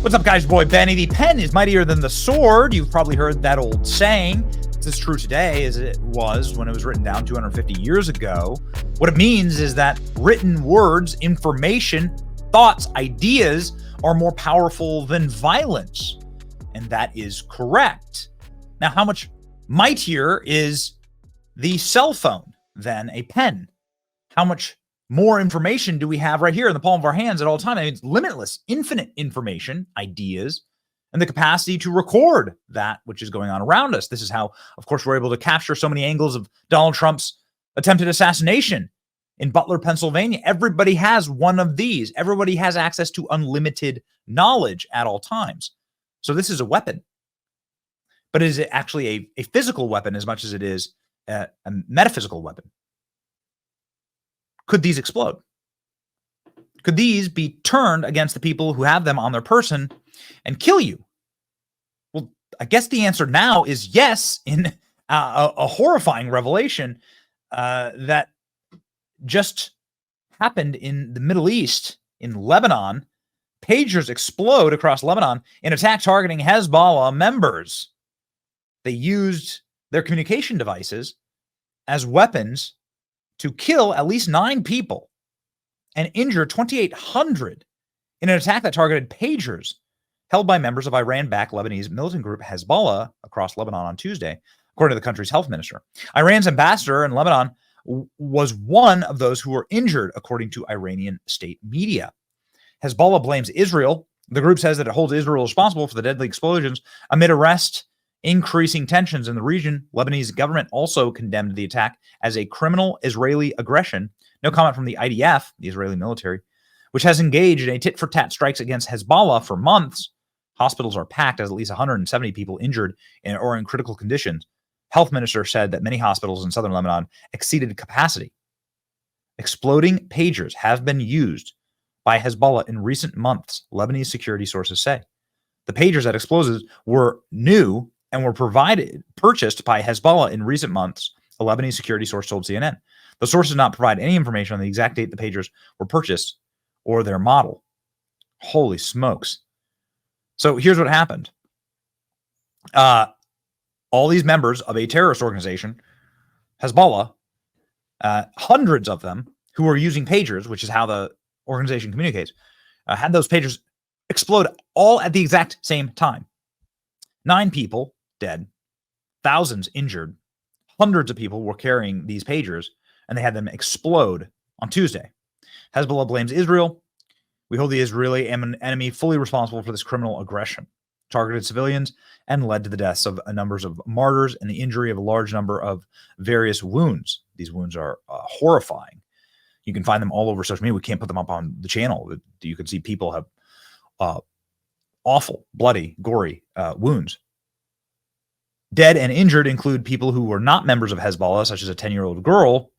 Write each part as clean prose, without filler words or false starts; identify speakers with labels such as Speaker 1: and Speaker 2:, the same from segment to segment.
Speaker 1: What's up, guys? Boy Benny. The pen is mightier than the sword. You've probably heard that old saying. It's as true today as it was when it was written down 250 years ago. What it means is that written words, information, thoughts, ideas are more powerful than violence. And that is correct. Now, how much mightier is the cell phone than a pen? How much more information do we have right here in the palm of our hands at all times? I mean, it's limitless, infinite information, ideas, and the capacity to record that which is going on around us. This is how, of course, we're able to capture so many angles of Donald Trump's attempted assassination in Butler, Pennsylvania. Everybody has one of these. Everybody has access to unlimited knowledge at all times. So this is a weapon. But is it actually a physical weapon as much as it is a metaphysical weapon? Could these explode? Could these be turned against the people who have them on their person and kill you? Well, I guess the answer now is yes, in a horrifying revelation that just happened in the Middle East, in Lebanon. Pagers explode across Lebanon in attack targeting Hezbollah members. They used their communication devices as weapons to kill at least 9 people and injure 2,800 in an attack that targeted pagers held by members of Iran-backed Lebanese militant group Hezbollah across Lebanon on Tuesday, according to the country's health minister. Iran's ambassador in Lebanon was one of those who were injured, according to Iranian state media. Hezbollah blames Israel. The group says that it holds Israel responsible for the deadly explosions amid increasing tensions in the region. Lebanese government also condemned the attack as a criminal Israeli aggression. No comment from the IDF, the Israeli military, which has engaged in a tit-for-tat strikes against Hezbollah for months. Hospitals are packed as at least 170 people injured or in critical conditions. Health minister said that many hospitals in southern Lebanon exceeded capacity. Exploding pagers have been used by Hezbollah in recent months, Lebanese security sources say. The pagers that exploded were new and were purchased by Hezbollah in recent months, a Lebanese security source told CNN. The source did not provide any information on the exact date the pagers were purchased or their model. Holy smokes. So here's what happened. All these members of a terrorist organization, Hezbollah, hundreds of them who were using pagers, which is how the organization communicates, had those pagers explode all at the exact same time. 9 people dead, thousands injured, hundreds of people were carrying these pagers, and they had them explode on Tuesday. Hezbollah blames Israel. We hold the Israeli enemy fully responsible for this criminal aggression, targeted civilians, and led to the deaths of a number of martyrs and the injury of a large number of various wounds. These wounds are horrifying. You can find them all over social media. We can't put them up on the channel. You can see people have awful, bloody, gory wounds. Dead and injured include people who were not members of Hezbollah, such as a 10-year-old girl.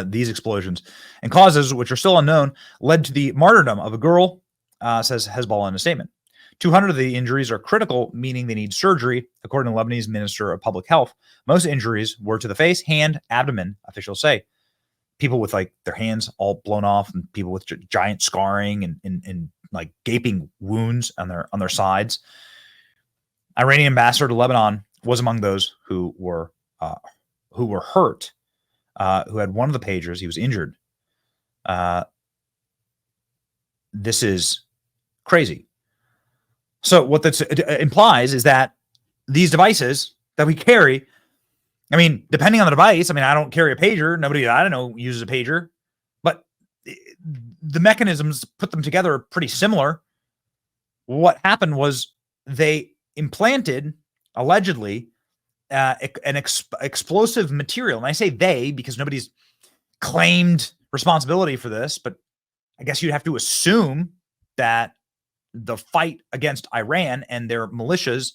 Speaker 1: These explosions and causes, which are still unknown, led to the martyrdom of a girl, says Hezbollah in a statement. 200 of the injuries are critical, meaning they need surgery, according to Lebanese Minister of Public Health. Most injuries were to the face, hand, abdomen, officials say. People with like their hands all blown off, and people with giant scarring and like gaping wounds on their sides. Iranian ambassador to Lebanon was among those who were hurt, who had one of the pagers. He was injured. This is crazy. So what that implies is that these devices that we carry, I mean, depending on the device, I mean, I don't carry a pager. Nobody I don't know uses a pager, but the mechanisms put them together are pretty similar. What happened was they implanted, allegedly, an explosive material. And I say they because nobody's claimed responsibility for this, but I guess you'd have to assume that the fight against Iran and their militias,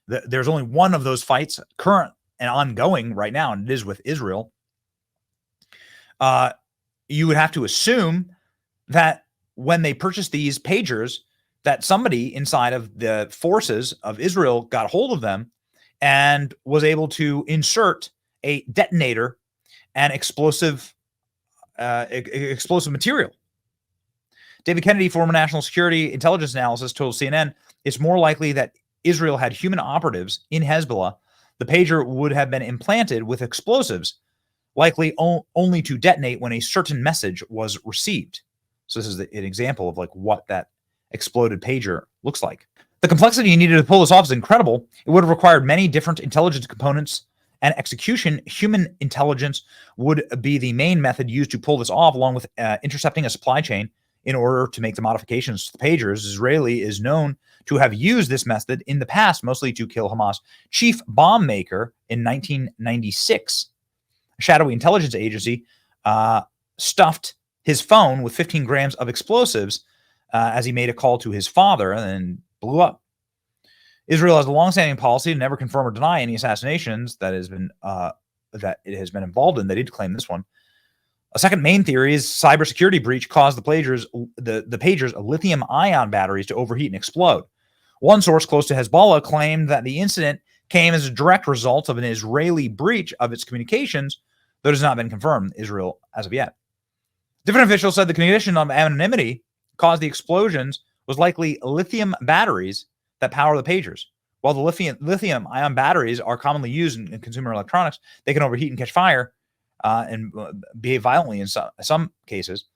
Speaker 1: there's only one of those fights current and ongoing right now, and it is with Israel. You would have to assume that when they purchased these pagers, that somebody inside of the forces of Israel got hold of them and was able to insert a detonator and explosive material. David Kennedy, former National Security Intelligence Analyst, told CNN it's more likely that Israel had human operatives in Hezbollah. The pager would have been implanted with explosives, likely only to detonate when a certain message was received. So this is an example of like what that exploded pager looks like. The complexity needed to pull this off is incredible. It would have required many different intelligence components and execution. Human intelligence would be the main method used to pull this off, along with intercepting a supply chain in order to make the modifications to the pagers. Israeli is known to have used this method in the past, mostly to kill Hamas chief bomb maker in 1996. A shadowy intelligence agency stuffed his phone with 15 grams of explosives as he made a call to his father and then blew up. Israel has a longstanding policy to never confirm or deny any assassinations that it has been involved in. They did claim this one. A second main theory is cybersecurity breach caused the pagers lithium-ion batteries to overheat and explode. One source close to Hezbollah claimed that the incident came as a direct result of an Israeli breach of its communications, though it has not been confirmed Israel as of yet. Different officials said the condition of anonymity caused the explosions was likely lithium batteries that power the pagers. While the lithium-ion batteries are commonly used in consumer electronics, they can overheat and catch fire and behave violently in some cases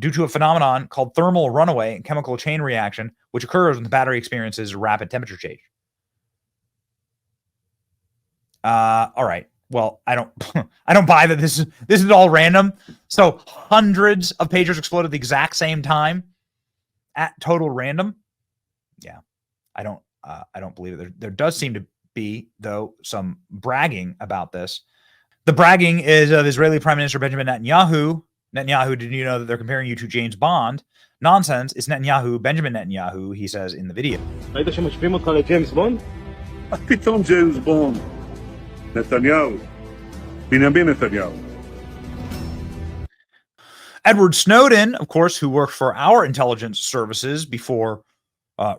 Speaker 1: due to a phenomenon called thermal runaway and chemical chain reaction, which occurs when the battery experiences rapid temperature change. All right. Well, I don't buy that this is all random. So hundreds of pagers exploded at the exact same time at total random. Yeah, I don't believe it. There does seem to be, though, some bragging about this. The bragging is of Israeli Prime Minister Benjamin Netanyahu. Netanyahu, did you know that they're comparing you to James Bond? Nonsense. It's Netanyahu, Benjamin Netanyahu, he says in the video.
Speaker 2: ראית שמשווים אותך לג'יימס בונד?
Speaker 3: מה פתאום ג'יימס בונד? נתניהו. בנימין נתניהו.
Speaker 1: Edward Snowden, of course, who worked for our intelligence services before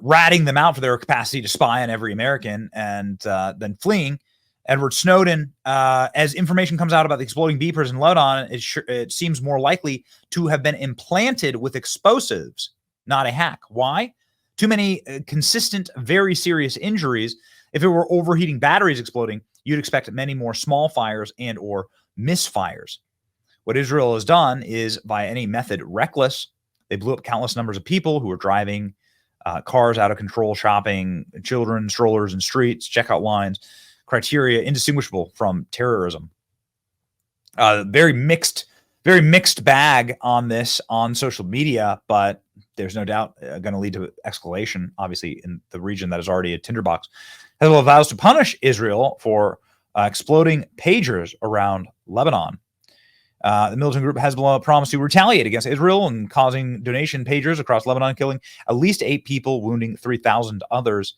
Speaker 1: ratting them out for their capacity to spy on every American and then fleeing. Edward Snowden, as information comes out about the exploding beepers in Lebanon, it seems more likely to have been implanted with explosives, not a hack. Why? Too many consistent, very serious injuries. If it were overheating batteries exploding, you'd expect many more small fires and or misfires. What Israel has done is, by any method, reckless. They blew up countless numbers of people who were driving cars out of control, shopping, children, strollers in streets, checkout lines. Criteria indistinguishable from terrorism. Very mixed bag on this on social media, but there's no doubt going to lead to escalation, obviously, in the region that is already a tinderbox. Hezbollah vows to punish Israel for exploding pagers around Lebanon. The militant group Hezbollah promised to retaliate against Israel and causing donation pagers across Lebanon, killing at least 8 people, wounding 3,000 others.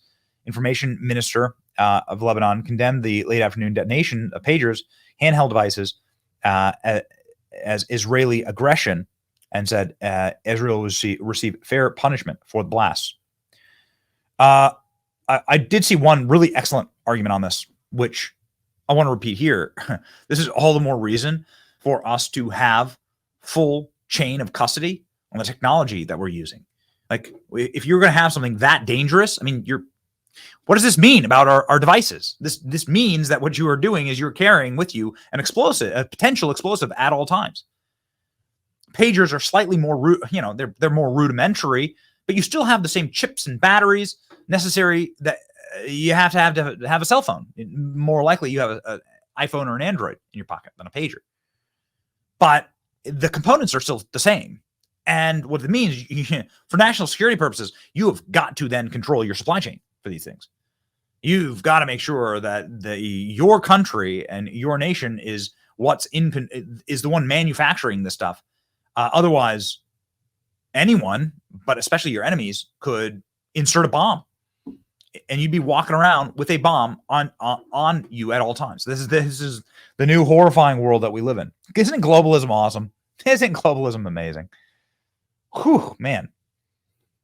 Speaker 1: Information Minister of Lebanon condemned the late afternoon detonation of pagers, handheld devices, as Israeli aggression, and said Israel will receive fair punishment for the blasts. I did see one really excellent argument on this, which I want to repeat here. This is all the more reason for us to have full chain of custody on the technology that we're using. Like, if you're going to have something that dangerous, I mean, what does this mean about our devices? This means that what you are doing is you're carrying with you an explosive, a potential explosive at all times. Pagers are slightly more, they're more rudimentary, but you still have the same chips and batteries necessary that you have to have a cell phone. More likely, you have an iPhone or an Android in your pocket than a pager. But the components are still the same. And what it means, for national security purposes, you have got to then control your supply chain for these things. You've got to make sure that your country and your nation is the one manufacturing this stuff. Otherwise, anyone, but especially your enemies, could insert a bomb, and you'd be walking around with a bomb on you at all times. This is the new horrifying world that we live in. Isn't globalism awesome? Isn't globalism amazing? Whew, man.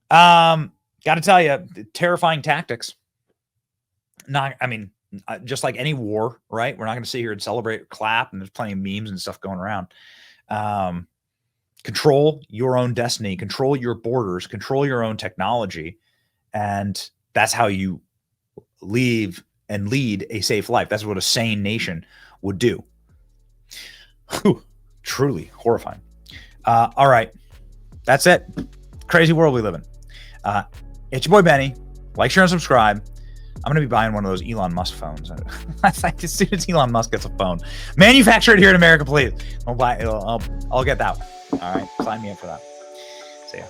Speaker 1: Got to tell you, terrifying tactics. Just like any war, right? We're not going to sit here and celebrate or clap, and there's plenty of memes and stuff going around. control your own destiny, control your borders, control your own technology. And that's how you lead a safe life. That's what a sane nation would do. Whew, truly horrifying. All right. That's it. Crazy world we live in. It's your boy Benny. Like, share, and subscribe. I'm going to be buying one of those Elon Musk phones. As soon as Elon Musk gets a phone, manufacture it here in America, please. I'll get that one. All right. Sign me up for that. See ya.